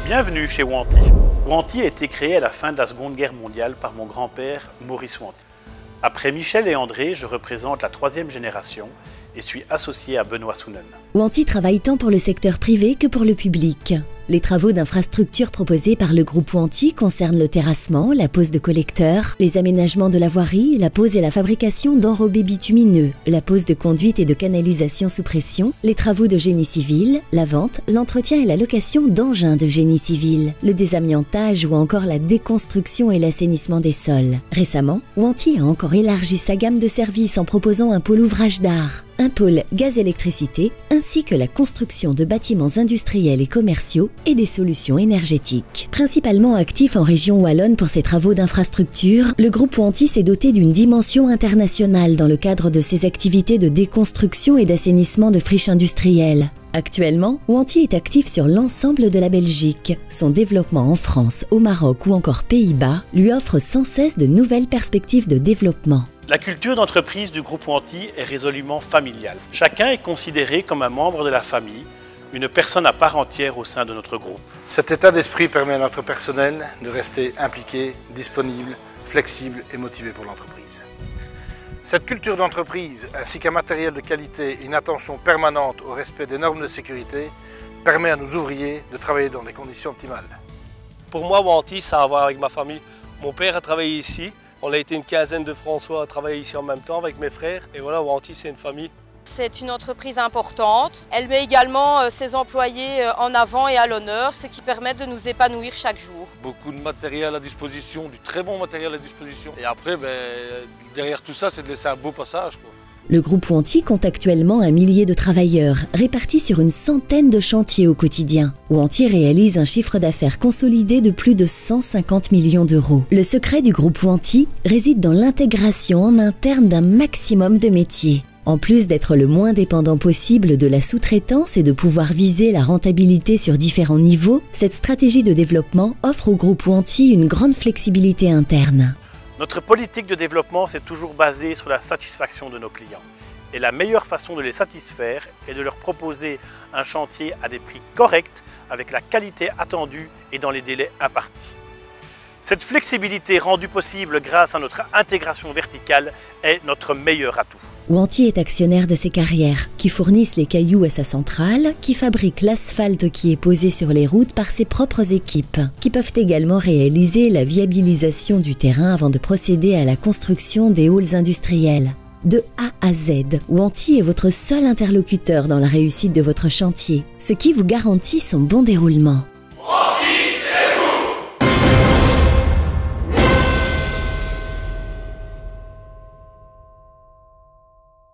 Bienvenue chez Wanty. Wanty a été créé à la fin de la Seconde Guerre mondiale par mon grand-père Maurice Wanty. Après Michel et André, je représente la troisième génération et suis associé à Benoît Sounen. Wanty travaille tant pour le secteur privé que pour le public. Les travaux d'infrastructure proposés par le groupe Wanty concernent le terrassement, la pose de collecteurs, les aménagements de la voirie, la pose et la fabrication d'enrobés bitumineux, la pose de conduites et de canalisations sous pression, les travaux de génie civil, la vente, l'entretien et la location d'engins de génie civil, le désamiantage ou encore la déconstruction et l'assainissement des sols. Récemment, Wanty a encore élargi sa gamme de services en proposant un pôle ouvrage d'art, un pôle gaz-électricité, ainsi que la construction de bâtiments industriels et commerciaux et des solutions énergétiques. Principalement actif en région wallonne pour ses travaux d'infrastructure, le groupe Wanty s'est doté d'une dimension internationale dans le cadre de ses activités de déconstruction et d'assainissement de friches industrielles. Actuellement, Wanty est actif sur l'ensemble de la Belgique. Son développement en France, au Maroc ou encore Pays-Bas lui offre sans cesse de nouvelles perspectives de développement. La culture d'entreprise du groupe Wanty est résolument familiale. Chacun est considéré comme un membre de la famille, une personne à part entière au sein de notre groupe. Cet état d'esprit permet à notre personnel de rester impliqué, disponible, flexible et motivé pour l'entreprise. Cette culture d'entreprise ainsi qu'un matériel de qualité et une attention permanente au respect des normes de sécurité permet à nos ouvriers de travailler dans des conditions optimales. Pour moi, Wanty, ça a à voir avec ma famille. Mon père a travaillé ici. On a été une quinzaine de François à travailler ici en même temps avec mes frères. Et voilà, Wanty, c'est une famille. C'est une entreprise importante. Elle met également ses employés en avant et à l'honneur, ce qui permet de nous épanouir chaque jour. Beaucoup de matériel à disposition, du très bon matériel à disposition. Et après, derrière tout ça, c'est de laisser un beau passage, quoi. Le groupe Wanty compte actuellement 1 millier de travailleurs, répartis sur une centaine de chantiers au quotidien. Wanty réalise un chiffre d'affaires consolidé de plus de 150 millions d'euros. Le secret du groupe Wanty réside dans l'intégration en interne d'un maximum de métiers. En plus d'être le moins dépendant possible de la sous-traitance et de pouvoir viser la rentabilité sur différents niveaux, cette stratégie de développement offre au groupe Wanty une grande flexibilité interne. Notre politique de développement s'est toujours basée sur la satisfaction de nos clients. Et la meilleure façon de les satisfaire est de leur proposer un chantier à des prix corrects, avec la qualité attendue et dans les délais impartis. Cette flexibilité rendue possible grâce à notre intégration verticale est notre meilleur atout. Wanty est actionnaire de ses carrières, qui fournissent les cailloux à sa centrale, qui fabrique l'asphalte qui est posé sur les routes par ses propres équipes, qui peuvent également réaliser la viabilisation du terrain avant de procéder à la construction des halls industriels. De A à Z, Wanty est votre seul interlocuteur dans la réussite de votre chantier, ce qui vous garantit son bon déroulement.